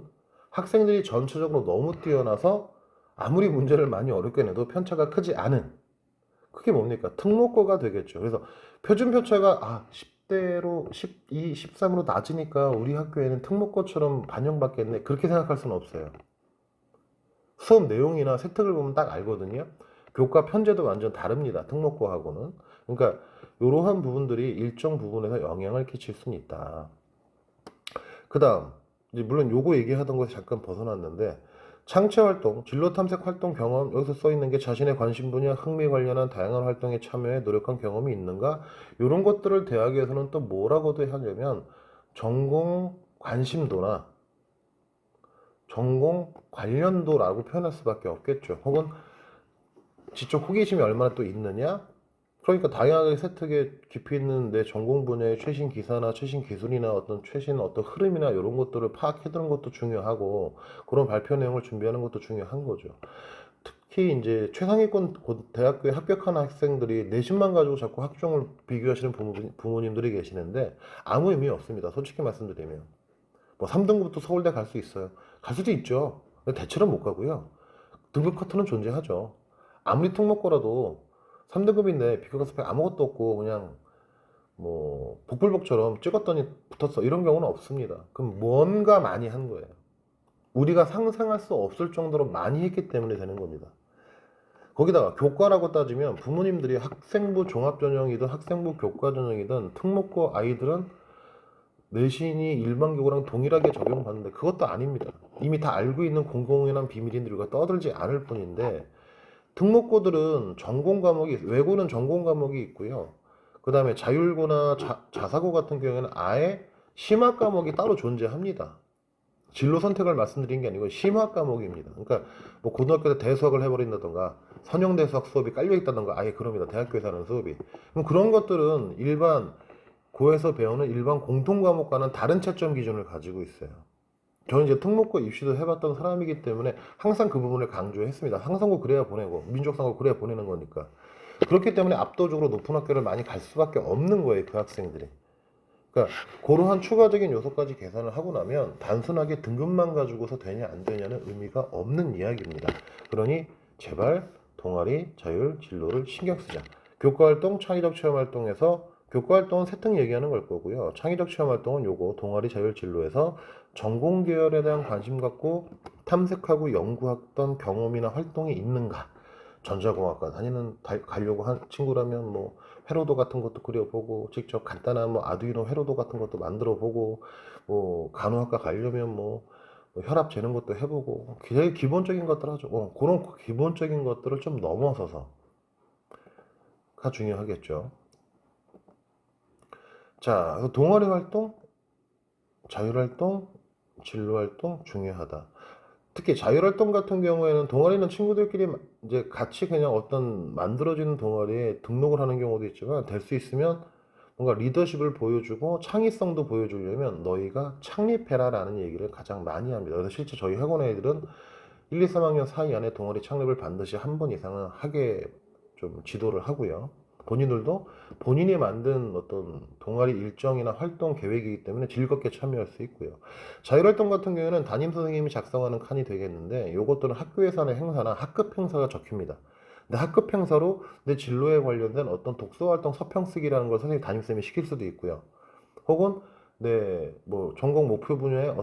학생들이 전체적으로 너무 뛰어나서 아무리 문제를 많이 어렵게 내도 편차가 크지 않은, 그게 뭡니까? 특목고가 되겠죠. 그래서 표준 편차가 10대로 12, 13으로 낮으니까 우리 학교에는 특목고처럼 반영받겠네, 그렇게 생각할 수는 없어요. 수업 내용이나 세특을 보면 딱 알거든요. 교과 편제도 완전 다릅니다. 특목고하고는. 그러니까 이러한 부분들이 일정 부분에서 영향을 끼칠 수는 있다. 그 다음, 물론 요거 얘기하던 것에 잠깐 벗어났는데, 창체 활동, 진로 탐색 활동 경험, 여기서 써 있는 게 자신의 관심 분야, 흥미 관련한 다양한 활동에 참여해 노력한 경험이 있는가? 이런 것들을 대학에서는 또 뭐라고도 하냐면 전공 관심도나 전공 관련도라고 표현할 수밖에 없겠죠. 혹은 지적 호기심이 얼마나 또 있느냐? 그러니까 다양하게 세특에 깊이 있는 내 전공 분야의 최신 기사나 최신 기술이나 어떤 최신 어떤 흐름이나 이런 것들을 파악해두는 것도 중요하고 그런 발표 내용을 준비하는 것도 중요한 거죠. 특히 이제 최상위권 대학교에 합격한 학생들이 내신만 가지고 자꾸 학종을 비교하시는 부모님들이 계시는데 아무 의미 없습니다. 솔직히 말씀드리면. 뭐 3등급도 서울대 갈 수 있어요. 갈 수도 있죠. 근데 대체로 못 가고요. 등급 커트는 존재하죠. 아무리 특목고라도 3등급인데 비교과 스펙 아무것도 없고 그냥 뭐 복불복처럼 찍었더니 붙었어 이런 경우는 없습니다. 그럼 뭔가 많이 한 거예요. 우리가 상상할 수 없을 정도로 많이 했기 때문에 되는 겁니다. 거기다가 교과라고 따지면 부모님들이 학생부 종합전형이든 학생부 교과전형이든 특목고 아이들은 내신이 일반교과랑 동일하게 적용받는데 그것도 아닙니다. 이미 다 알고 있는 공공연한 비밀인데 우리가 떠들지 않을 뿐인데 특목고들은 전공 과목이 외고는 전공 과목이 있고요. 그 다음에 자율고나 자사고 같은 경우에는 아예 심화 과목이 따로 존재합니다. 진로 선택을 말씀드린 게 아니고 심화 과목입니다. 그러니까 뭐 고등학교 때 대수학을 해버린다던가 선형대수학 수업이 깔려있다던가 아예 그럽니다. 대학교에서 하는 수업이. 그럼 그런 것들은 일반 고에서 배우는 일반 공통 과목과는 다른 채점 기준을 가지고 있어요. 저는 이제 특목고 입시도 해봤던 사람이기 때문에 항상 그 부분을 강조했습니다. 항상고 그래야 보내고 민족상고 그래야 보내는 거니까. 그렇기 때문에 압도적으로 높은 학교를 많이 갈 수밖에 없는 거예요. 그 학생들이. 그러니까 그러한 추가적인 요소까지 계산을 하고 나면 단순하게 등급만 가지고서 되냐 안 되냐는 의미가 없는 이야기입니다. 그러니 제발 동아리, 자율, 진로를 신경 쓰자. 교과활동, 창의적 체험활동에서 교과활동은 세특 얘기하는 걸 거고요. 창의적 체험활동은 요거 동아리, 자율, 진로에서 전공 계열에 대한 관심 갖고 탐색하고 연구했던 경험이나 활동이 있는가. 전자공학과 다니는 가려고 한 친구라면 뭐 회로도 같은 것도 그려보고 직접 간단한 뭐 아두이노 회로도 같은 것도 만들어보고 뭐 간호학과 가려면 뭐 혈압 재는 것도 해보고 되게 기본적인 것들 하죠. 그런 기본적인 것들을 좀 넘어서서가 중요하겠죠. 자, 동아리 활동, 자율 활동, 진로 활동 중요하다. 특히 자율활동 같은 경우에는 동아리는 친구들끼리 이제 같이 그냥 어떤 만들어지는 동아리에 등록을 하는 경우도 있지만 될 수 있으면 뭔가 리더십을 보여주고 창의성도 보여주려면 너희가 창립해라 라는 얘기를 가장 많이 합니다. 그래서 실제 저희 학원 애들은 1, 2, 3학년 사이 안에 동아리 창립을 반드시 한 번 이상은 하게 좀 지도를 하고요. 본인들도 본인이 만든 어떤 동아리 일정이나 활동 계획이기 때문에 즐겁게 참여할 수 있고요. 자율활동 같은 경우에는 담임 선생님이 작성하는 칸이 되겠는데 이것들은 학교에서 하는 행사나 학급 행사가 적힙니다. 근데 학급 행사로 내 진로에 관련된 어떤 독서활동 서평 쓰기라는 걸 선생님 담임쌤이 시킬 수도 있고요. 혹은 내 뭐 전공 목표 분야의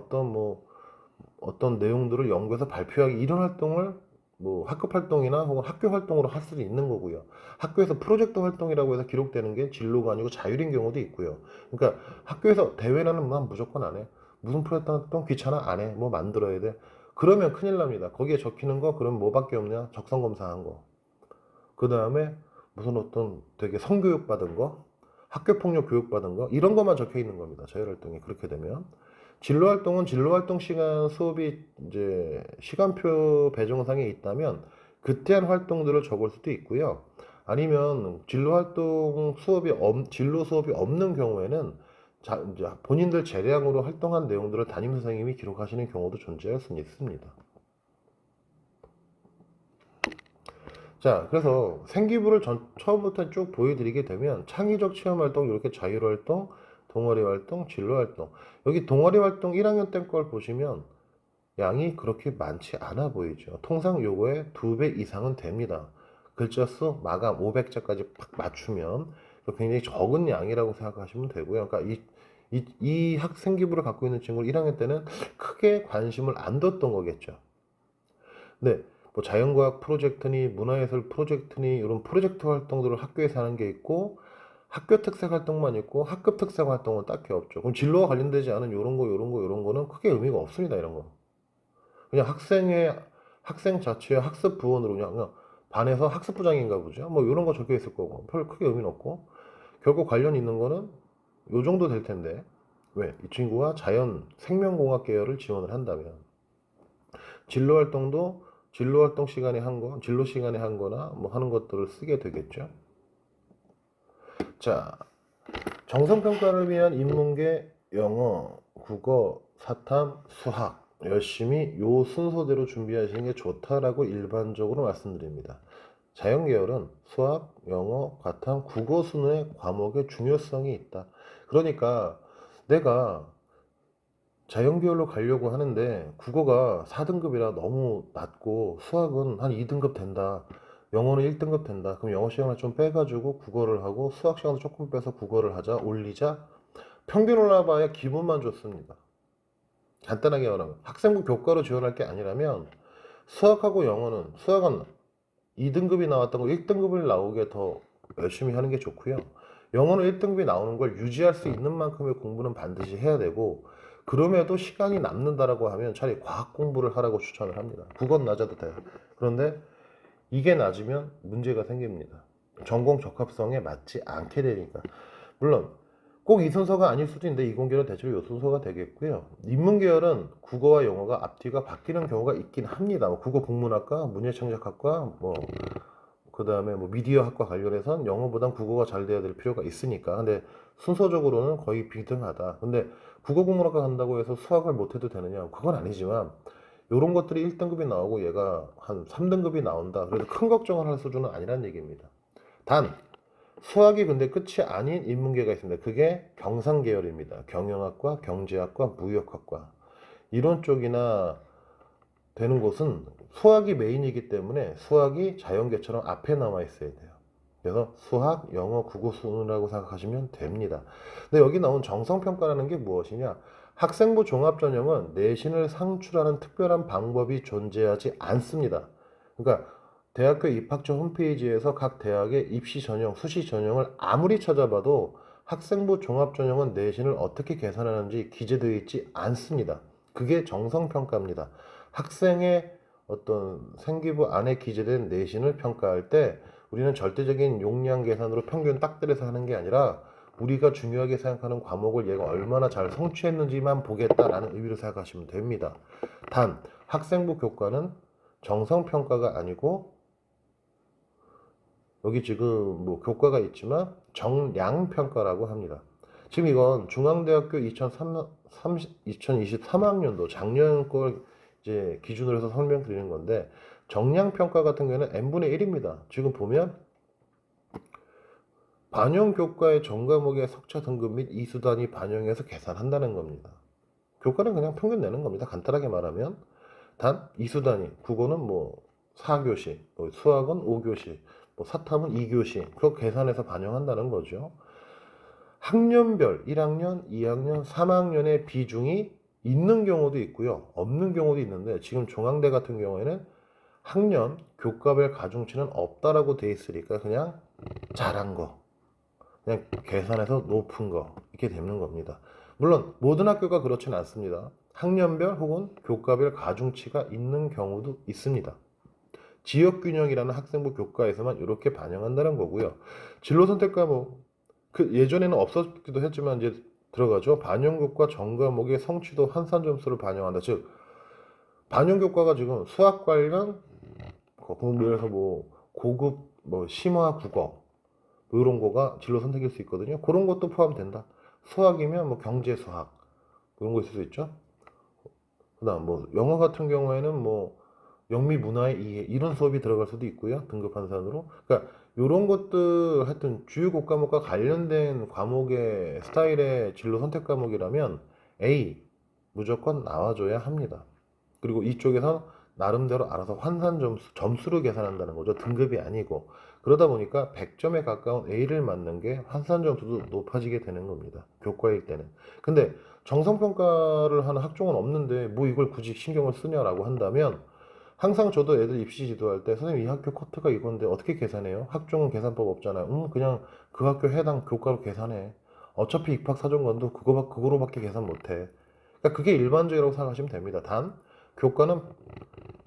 어떤 내용들을 연구해서 발표하기 이런 활동을 뭐 학급 활동이나 혹은 학교 활동으로 할 수도 있는 거고요. 학교에서 프로젝트 활동이라고 해서 기록되는 게 진로가 아니고 자율인 경우도 있고요. 그러니까 학교에서 대회라는 난 무조건 안 해. 무슨 프로젝트 활동 귀찮아 안 해. 뭐 만들어야 돼. 그러면 큰일 납니다. 거기에 적히는 거 그럼 뭐밖에 없냐? 적성 검사한 거. 그 다음에 무슨 어떤 되게 성교육 받은 거, 학교 폭력 교육 받은 거 이런 것만 적혀 있는 겁니다. 자율 활동이 그렇게 되면. 진로 활동은 진로 활동 시간 수업이 이제 시간표 배정상에 있다면 그때 한 활동들을 적을 수도 있고요. 아니면 진로 활동 수업이 진로 수업이 없는 경우에는 이제 본인들 재량으로 활동한 내용들을 담임 선생님이 기록하시는 경우도 존재할 수 있습니다. 자, 그래서 생기부를 처음부터 쭉 보여드리게 되면 창의적 체험활동, 이렇게 자율활동, 동아리활동, 진로활동. 여기 동아리활동 1학년 때 걸 보시면 양이 그렇게 많지 않아 보이죠. 통상 요거의 2배 이상은 됩니다. 글자 수 마감 500자까지 팍 맞추면 굉장히 적은 양이라고 생각하시면 되고요. 그러니까 이 학생기부를 갖고 있는 친구는 1학년 때는 크게 관심을 안 뒀던 거겠죠. 네. 뭐 자연과학 프로젝트니 문화예술 프로젝트니 이런 프로젝트 활동들을 학교에서 하는 게 있고 학교 특색 활동만 있고 학급 특색 활동은 딱히 없죠. 그럼 진로와 관련되지 않은 요런 거는 크게 의미가 없습니다. 이런 거. 그냥 학생 자체의 학습 부원으로 그냥 반에서 학습부장인가 보죠. 뭐 이런 거 적혀 있을 거고 별 크게 의미는 없고 결국 관련 있는 거는 요 정도 될 텐데 왜? 이 친구가 자연 생명공학 계열을 지원을 한다면 진로 활동도 진로 활동 시간에 한 거, 진로 시간에 한 거나 뭐 하는 것들을 쓰게 되겠죠. 자, 정성평가를 위한 인문계 영어, 국어, 사탐, 수학 열심히 요 순서대로 준비하시는 게 좋다라고 일반적으로 말씀드립니다. 자연계열은 수학, 영어, 과탐, 국어 순의 과목의 중요성이 있다. 그러니까 내가 자연계열로 가려고 하는데 국어가 4등급이라 너무 낮고 수학은 한 2등급 된다. 영어는 1등급 된다. 그럼 영어 시간을 좀 빼가지고 국어를 하고 수학 시간을 조금 빼서 국어를 하자, 올리자. 평균 올라봐야 기분만 좋습니다. 간단하게 말하면 학생부 교과로 지원할 게 아니라면 수학하고 영어는 수학은 2등급이 나왔다고 1등급을 나오게 더 열심히 하는 게 좋고요. 영어는 1등급이 나오는 걸 유지할 수 있는 만큼의 공부는 반드시 해야 되고 그럼에도 시간이 남는다라고 하면 차라리 과학 공부를 하라고 추천을 합니다. 국어는 낮아도 돼요. 그런데 이게 낮으면 문제가 생깁니다. 전공 적합성에 맞지 않게 되니까. 물론 꼭 이 순서가 아닐 수도 있는데 이공계열은 대체로 이 순서가 되겠고요. 인문계열은 국어와 영어가 앞뒤가 바뀌는 경우가 있긴 합니다. 뭐 국어 국문학과, 문예창작학과, 뭐 그 다음에 뭐 미디어학과 관련해서는 영어보단 국어가 잘 돼야 될 필요가 있으니까. 근데 순서적으로는 거의 비등하다. 근데 국어 국문학과 간다고 해서 수학을 못해도 되느냐? 그건 아니지만 이런 것들이 1등급이 나오고 얘가 한 3등급이 나온다. 그래도 큰 걱정을 할 수준은 아니란 얘기입니다. 단 수학이 근데 끝이 아닌 인문계가 있습니다. 그게 경상계열입니다. 경영학과, 경제학과, 무역학과 이런 쪽이나 되는 곳은 수학이 메인이기 때문에 수학이 자연계처럼 앞에 남아 있어야 돼요. 그래서 수학, 영어, 국어, 수능이라고 생각하시면 됩니다. 근데 여기 나온 정성평가라는 게 무엇이냐? 학생부 종합전형은 내신을 상출하는 특별한 방법이 존재하지 않습니다. 그러니까 대학교 입학처 홈페이지에서 각 대학의 입시 전형, 수시 전형을 아무리 찾아봐도 학생부 종합전형은 내신을 어떻게 계산하는지 기재되어 있지 않습니다. 그게 정성평가입니다. 학생의 어떤 생기부 안에 기재된 내신을 평가할 때 우리는 절대적인 용량 계산으로 평균 딱 들여서 하는 게 아니라 우리가 중요하게 생각하는 과목을 얘가 얼마나 잘 성취했는지만 보겠다라는 의미로 생각하시면 됩니다. 단 학생부 교과는 정성평가가 아니고 여기 지금 뭐 교과가 있지만 정량평가라고 합니다. 지금 이건 중앙대학교 2023학년도 작년 걸 이제 기준으로 해서 설명드리는 건데 정량평가 같은 경우에는 n분의 1입니다. 지금 보면 반영 교과의 전 과목의 석차 등급 및 이수단위 반영해서 계산한다는 겁니다. 교과는 그냥 평균 내는 겁니다. 간단하게 말하면 단 이수단위 국어는 뭐 4교시, 뭐 수학은 5교시, 뭐 사탐은 2교시 그거 계산해서 반영한다는 거죠. 학년별 1학년, 2학년, 3학년의 비중이 있는 경우도 있고요. 없는 경우도 있는데 지금 중앙대 같은 경우에는 학년 교과별 가중치는 없다라고 돼 있으니까 그냥 잘한 거 그냥 계산해서 높은 거 이렇게 되는 겁니다. 물론 모든 학교가 그렇지는 않습니다. 학년별 혹은 교과별 가중치가 있는 경우도 있습니다. 지역균형이라는 학생부 교과에서만 이렇게 반영한다는 거고요. 진로 선택 과목 그 예전에는 없었기도 했지만 이제 들어가죠. 반영교과 전 과목의 성취도 환산 점수를 반영한다. 즉 반영교과가 지금 수학 관련 공부에서 뭐 고급 뭐 심화 국어 뭐 이런 거가 진로 선택일 수 있거든요. 그런 것도 포함된다. 수학이면 뭐 경제 수학 뭐 이런 거 있을 수 있죠. 그다음 뭐 영어 같은 경우에는 뭐 영미 문화의 이해 이런 수업이 들어갈 수도 있고요. 등급 환산으로. 그러니까 이런 것들 하여튼 주요 교과목과 관련된 과목의 스타일의 진로 선택 과목이라면 A 무조건 나와줘야 합니다. 그리고 이쪽에서 나름대로 알아서 환산 점수로 계산한다는 거죠. 등급이 아니고. 그러다 보니까 100점에 가까운 A를 맞는 게 환산 점수도 높아지게 되는 겁니다. 교과일 때는. 근데 정성평가를 하는 학종은 없는데 뭐 이걸 굳이 신경을 쓰냐라고 한다면 항상 저도 애들 입시 지도할 때 선생님 이 학교 커트가 이건데 어떻게 계산해요? 학종은 계산법 없잖아요. 그냥 그 학교 해당 교과로 계산해. 어차피 입학사정관도 그거로밖에 계산 못해. 그러니까 그게 일반적이라고 생각하시면 됩니다. 단 교과는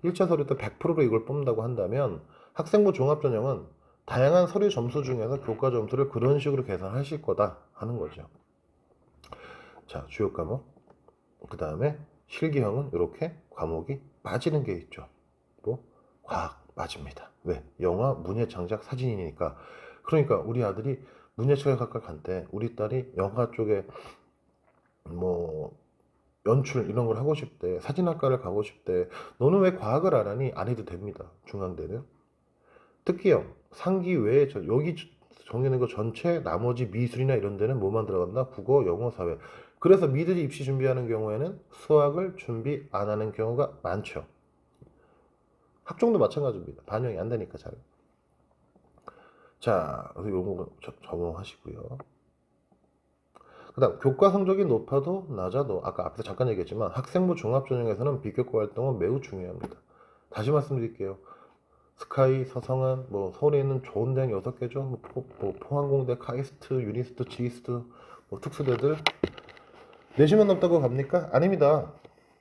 1차 서류 때 100%로 이걸 뽑는다고 한다면 학생부 종합전형은 다양한 서류 점수 중에서 교과 점수를 그런 식으로 계산하실 거다 하는 거죠. 자, 주요 과목. 그 다음에 실기형은 이렇게 과목이 빠지는 게 있죠. 뭐 과학 빠집니다. 왜? 영화, 문예, 창작, 사진이니까. 그러니까 우리 아들이 문예창작학과 갈 때 우리 딸이 영화 쪽에 뭐 연출 이런 걸 하고 싶대. 사진학과를 가고 싶대. 너는 왜 과학을 안 하니? 안 해도 됩니다. 중앙대는. 특기형, 상기 외에 여기 정해놓은 거 전체 나머지 미술이나 이런 데는 뭐만 들어간다? 국어, 영어, 사회. 그래서 미들이 입시 준비하는 경우에는 수학을 준비 안 하는 경우가 많죠. 학종도 마찬가지입니다. 반영이 안 되니까 잘. 자, 이런 거 적용하시고요. 그 다음 교과 성적이 높아도 낮아도 아까 앞에서 잠깐 얘기했지만 학생부 종합전형에서는 비교과 활동은 매우 중요합니다. 다시 말씀드릴게요. 스카이, 서성한, 뭐 서울에 있는 좋은 대학 6개죠. 뭐 포항공대, 카이스트, 유니스트, 지이스트, 뭐 특수대들 내시면 높다고 갑니까? 아닙니다.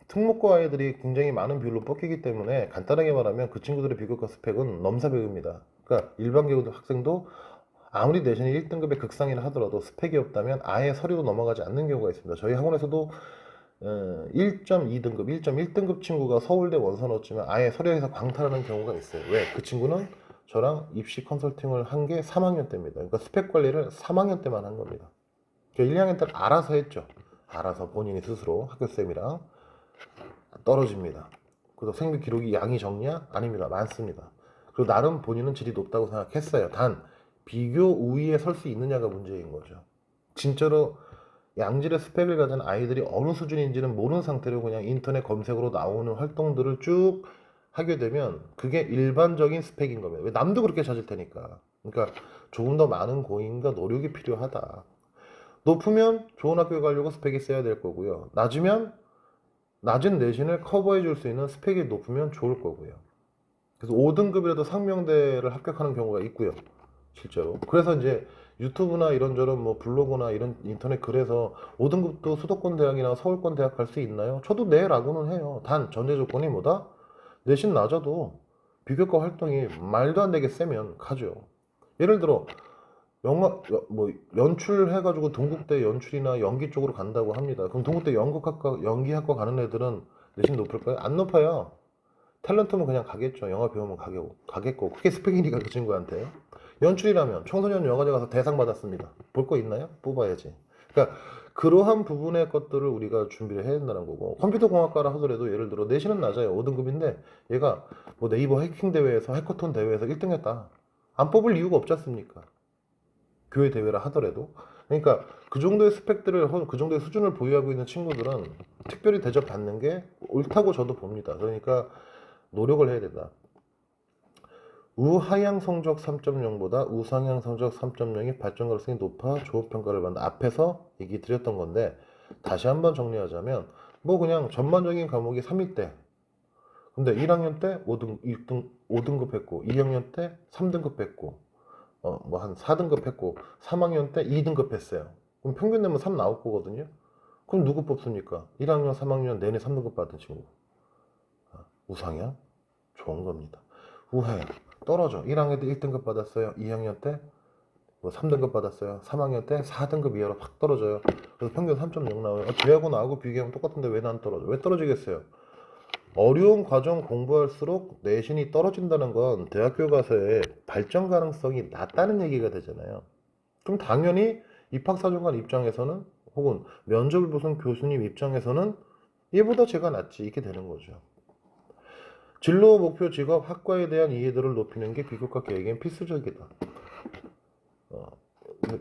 특목고 아이들이 굉장히 많은 비율로 뽑히기 때문에 간단하게 말하면 그 친구들의 비교과 스펙은 넘사벽입니다. 그러니까 일반 교육 학생도 아무리 내신이 1등급의 극상이라 하더라도 스펙이 없다면 아예 서류도 넘어가지 않는 경우가 있습니다. 저희 학원에서도 1.2등급, 1.1등급 친구가 서울대 원서 넣었지만 아예 서류에서 광탈하는 경우가 있어요. 왜? 그 친구는 저랑 입시 컨설팅을 한 게 3학년 때입니다. 그러니까 스펙 관리를 3학년 때만 한 겁니다. 1, 2학년 때는 알아서 했죠. 알아서 본인이 스스로 학교쌤이랑 떨어집니다. 그래서 생비 기록이 양이 적냐? 아닙니다. 많습니다. 그리고 나름 본인은 질이 높다고 생각했어요. 단 비교 우위에 설 수 있느냐가 문제인 거죠. 진짜로 양질의 스펙을 가진 아이들이 어느 수준인지는 모르는 상태로 그냥 인터넷 검색으로 나오는 활동들을 쭉 하게 되면 그게 일반적인 스펙인 겁니다. 왜? 남도 그렇게 찾을 테니까. 그러니까 조금 더 많은 고인과 노력이 필요하다. 높으면 좋은 학교에 가려고 스펙이 있어야 될 거고요. 낮으면 낮은 내신을 커버해 줄 수 있는 스펙이 높으면 좋을 거고요. 그래서 5등급이라도 상명대를 합격하는 경우가 있고요. 실제로. 그래서 이제 유튜브나 이런저런 뭐 블로그나 이런 인터넷 글에서 5등급도 수도권 대학이나 서울권 대학 갈 수 있나요? 저도 네 라고는 해요. 단 전제 조건이 뭐다? 내신 낮아도 비교과 활동이 말도 안 되게 세면 가죠. 예를 들어 영화 뭐 연출해가지고 동국대 연출이나 연기 쪽으로 간다고 합니다. 그럼 동국대 연극학과 연기학과 가는 애들은 내신 높을까요? 안 높아요. 탤런트면 그냥 가겠죠. 영화 배우면 가겠고 그게 스펙이니까 그 친구한테. 연출이라면 청소년 영화제 가서 대상 받았습니다. 볼 거 있나요? 뽑아야지. 그러니까 그러한 부분의 것들을 우리가 준비를 해야 된다는 거고, 컴퓨터 공학과라 하더라도 예를 들어 내신은 낮아요. 5등급인데 얘가 뭐 네이버 해킹 대회에서 해커톤 대회에서 1등 했다. 안 뽑을 이유가 없지 않습니까? 교회 대회라 하더라도. 그러니까 그 정도의 스펙들을 그 정도의 수준을 보유하고 있는 친구들은 특별히 대접받는 게 옳다고 저도 봅니다. 그러니까 노력을 해야 된다. 우하향 성적 3.0보다 우상향 성적 3.0이 발전 가능성이 높아 조업평가를 받는다. 앞에서 얘기 드렸던 건데 다시 한번 정리하자면 뭐 그냥 전반적인 과목이 3일 때 근데 1학년 때 5등급 했고 2학년 때 3등급 했고 뭐 한 4등급 했고 3학년 때 2등급 했어요. 그럼 평균 내면 3 나올 거거든요. 그럼 누구 뽑습니까? 1학년 3학년 내내 3등급 받은 친구. 우상향? 좋은 겁니다. 우하향 떨어져. 1학년 때 1등급 받았어요. 2학년 때 뭐 3등급 받았어요. 3학년 때 4등급 이하로 팍 떨어져요. 그래서 평균 3.0 나와요. 뒤하고 나하고 비교하면 똑같은데 왜 난 떨어져? 왜 떨어지겠어요? 어려운 과정 공부할수록 내신이 떨어진다는 건 대학교 가서의 발전 가능성이 낮다는 얘기가 되잖아요. 그럼 당연히 입학사정관 입장에서는 혹은 면접을 보신 교수님 입장에서는 얘보다 제가 낫지 이렇게 되는 거죠. 진로, 목표, 직업, 학과에 대한 이해도를 높이는 게 비교과 계획엔 필수적이다.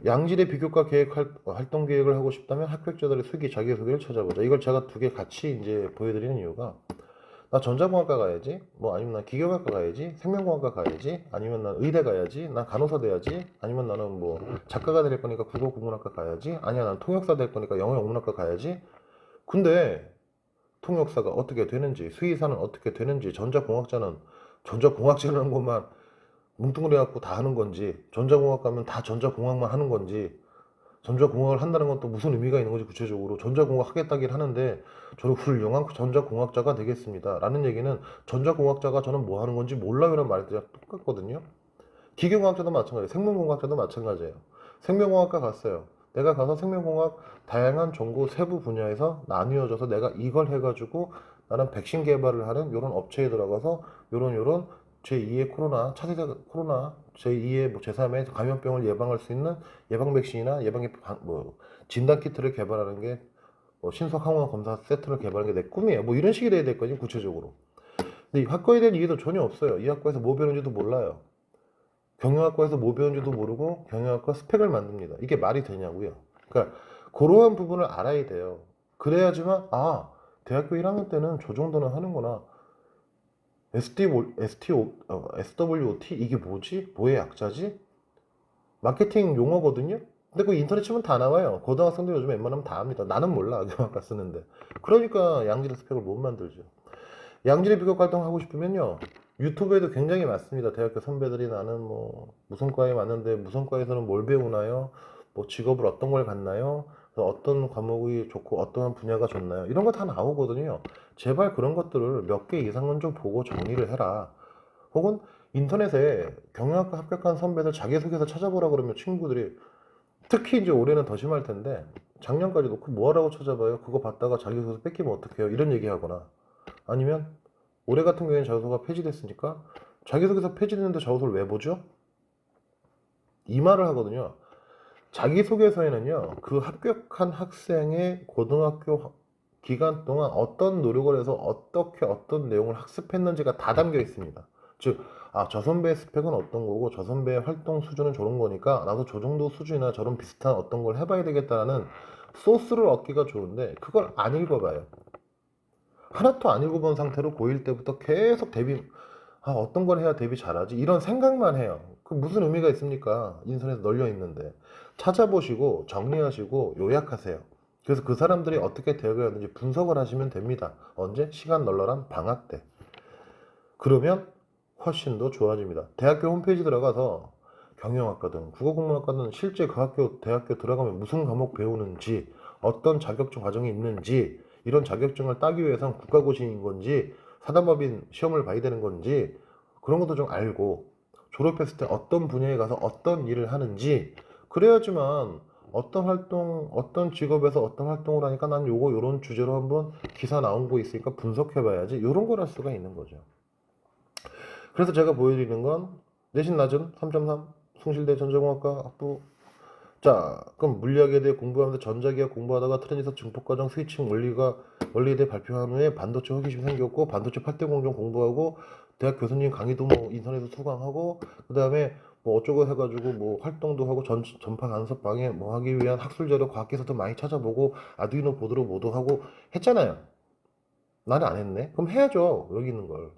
양질의 비교과 계획 활동 계획을 하고 싶다면 합격자들의 수기 자기소개를 찾아보자. 이걸 제가 두 개 같이 이제 보여드리는 이유가 나 전자공학과 가야지, 뭐 아니면 나 기계공학과 가야지, 생명공학과 가야지, 아니면 난 의대 가야지, 난 간호사 돼야지, 아니면 나는 뭐 작가가 될 거니까 국어국문학과 가야지, 아니야 난 통역사 될 거니까 영어영문학과 가야지. 근데 통역사가 어떻게 되는지, 수의사는 어떻게 되는지, 전자공학자는 전자공학자라는 것만 뭉뚱그려 갖고 다 하는 건지, 전자공학 가면 다 전자공학만 하는 건지, 전자공학을 한다는 건 또 무슨 의미가 있는 건지 구체적으로 전자공학 하겠다긴 하는데 저는 훌륭한 전자공학자가 되겠습니다 라는 얘기는 전자공학자가 저는 뭐 하는 건지 몰라요 라는 말이 똑같거든요. 기계공학자도 마찬가지예요. 생명공학자도 마찬가지예요. 생명공학과 갔어요. 내가 가서 생명공학 다양한 전공 세부 분야에서 나뉘어져서 내가 이걸 해가지고 나는 백신 개발을 하는 이런 업체에 들어가서 요런 제2의 코로나, 차세대 코로나, 제2의 뭐 제3의 감염병을 예방할 수 있는 예방 백신이나 뭐 진단 키트를 개발하는 게 신속 항원 검사 세트를 개발하는 게 내 꿈이에요. 뭐 이런 식이 돼야 될 거지 구체적으로. 근데 이 학과에 대한 이해도 전혀 없어요. 이 학과에서 뭐 배우는지도 몰라요. 경영학과에서 뭐 배우는지도 모르고 경영학과 스펙을 만듭니다. 이게 말이 되냐고요. 그러니까 그러한 부분을 알아야 돼요. 그래야지만 대학교 1학년 때는 저 정도는 하는구나. SWOT 이게 뭐지? 뭐의 약자지? 마케팅 용어거든요. 근데 그 인터넷 치면 다 나와요. 고등학생들 요즘 웬만하면 다 합니다. 나는 몰라. 경영학과 쓰는데. 그러니까 양질의 스펙을 못 만들죠. 양질의 비교 활동하고 싶으면요. 유튜브에도 굉장히 많습니다. 대학교 선배들이 나는 뭐 무슨 과에 왔는데 무슨 과에서는 뭘 배우나요? 뭐 직업을 어떤 걸 갖나요? 그래서 어떤 과목이 좋고 어떤 분야가 좋나요? 이런 거 다 나오거든요. 제발 그런 것들을 몇 개 이상은 좀 보고 정리를 해라. 혹은 인터넷에 경영학과 합격한 선배들 자기소개서 찾아보라 그러면 친구들이 특히 이제 올해는 더 심할 텐데 작년까지 놓고 뭐하라고 찾아봐요? 그거 봤다가 자기소개서 뺏기면 어떡해요? 이런 얘기하거나 아니면 올해 같은 경우에는 자소서가 폐지됐으니까 자기소개서 폐지됐는데 자소서를 왜 보죠? 이 말을 하거든요. 자기소개서에는요, 그 합격한 학생의 고등학교 기간 동안 어떤 노력을 해서 어떻게 어떤 내용을 학습했는지가 다 담겨 있습니다. 즉, 저 선배의 스펙은 어떤 거고, 저 선배의 활동 수준은 저런 거니까, 나도 저 정도 수준이나 저런 비슷한 어떤 걸 해봐야 되겠다라는 소스를 얻기가 좋은데, 그걸 안 읽어봐요. 하나도 안 읽어본 상태로 고1 때부터 계속 어떤 걸 해야 데뷔 잘하지? 이런 생각만 해요. 그 무슨 의미가 있습니까? 인터넷에 널려 있는데. 찾아보시고, 정리하시고, 요약하세요. 그래서 그 사람들이 어떻게 되어가는지 분석을 하시면 됩니다. 언제? 시간 널널한 방학 때. 그러면 훨씬 더 좋아집니다. 대학교 홈페이지 들어가서 경영학과든 국어국문학과든 실제 그 대학교 들어가면 무슨 과목 배우는지, 어떤 자격증 과정이 있는지, 이런 자격증을 따기 위해서는 국가고시인 건지, 사단법인 시험을 봐야 되는 건지, 그런 것도 좀 알고, 졸업했을 때 어떤 분야에 가서 어떤 일을 하는지, 그래야지만 어떤 활동, 어떤 직업에서 어떤 활동을 하니까 난 요런 주제로 한번 기사 나온 거 있으니까 분석해봐야지. 요런 걸 할 수가 있는 거죠. 그래서 제가 보여드리는 건 내신 낮은 3.3 숭실대 전자공학과 학부. 자, 그럼 물리학에 대해 공부하면서 전자기학 공부하다가 트랜지스터 증폭과정 스위칭 원리에 대해 발표한 후에 반도체 호기심이 생겼고 반도체 8대 공정 공부하고 대학 교수님 강의도 뭐 인터넷에서 수강하고 그 다음에 뭐 어쩌고 해가지고 뭐 활동도 하고 전파 간섭 방해 뭐 하기 위한 학술 자료 과학 기사도 많이 찾아보고 아두이노 보드로 모두 하고 했잖아요. 나는 안 했네. 그럼 해야죠. 여기 있는 걸.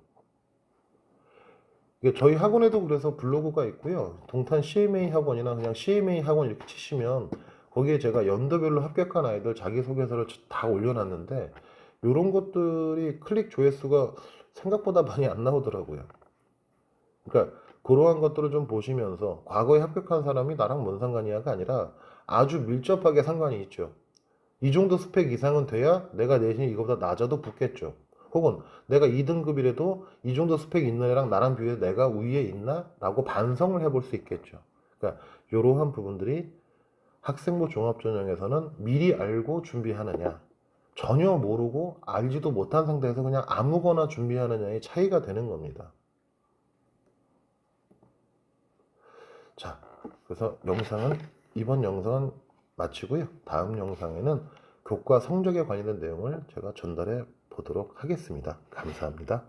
이게 저희 학원에도 그래서 블로그가 있고요. 동탄 CMA 학원이나 그냥 CMA 학원 이렇게 치시면 거기에 제가 연도별로 합격한 아이들 자기소개서를 다 올려놨는데 이런 것들이 클릭 조회수가 생각보다 많이 안 나오더라고요. 그러니까 그러한 것들을 좀 보시면서 과거에 합격한 사람이 나랑 뭔 상관이야가 아니라 아주 밀접하게 상관이 있죠. 이 정도 스펙 이상은 돼야 내가 내신이 이거보다 낮아도 붙겠죠. 혹은 내가 2등급이라도 이 정도 스펙 있는 애랑 나랑 비교해서 내가 위에 있나? 라고 반성을 해볼 수 있겠죠. 그러니까 이러한 부분들이 학생부 종합전형에서는 미리 알고 준비하느냐, 전혀 모르고 알지도 못한 상태에서 그냥 아무거나 준비하느냐의 차이가 되는 겁니다. 자, 그래서 이번 영상은 마치고요. 다음 영상에는 교과 성적에 관련된 내용을 제가 전달해 보도록 하겠습니다. 감사합니다.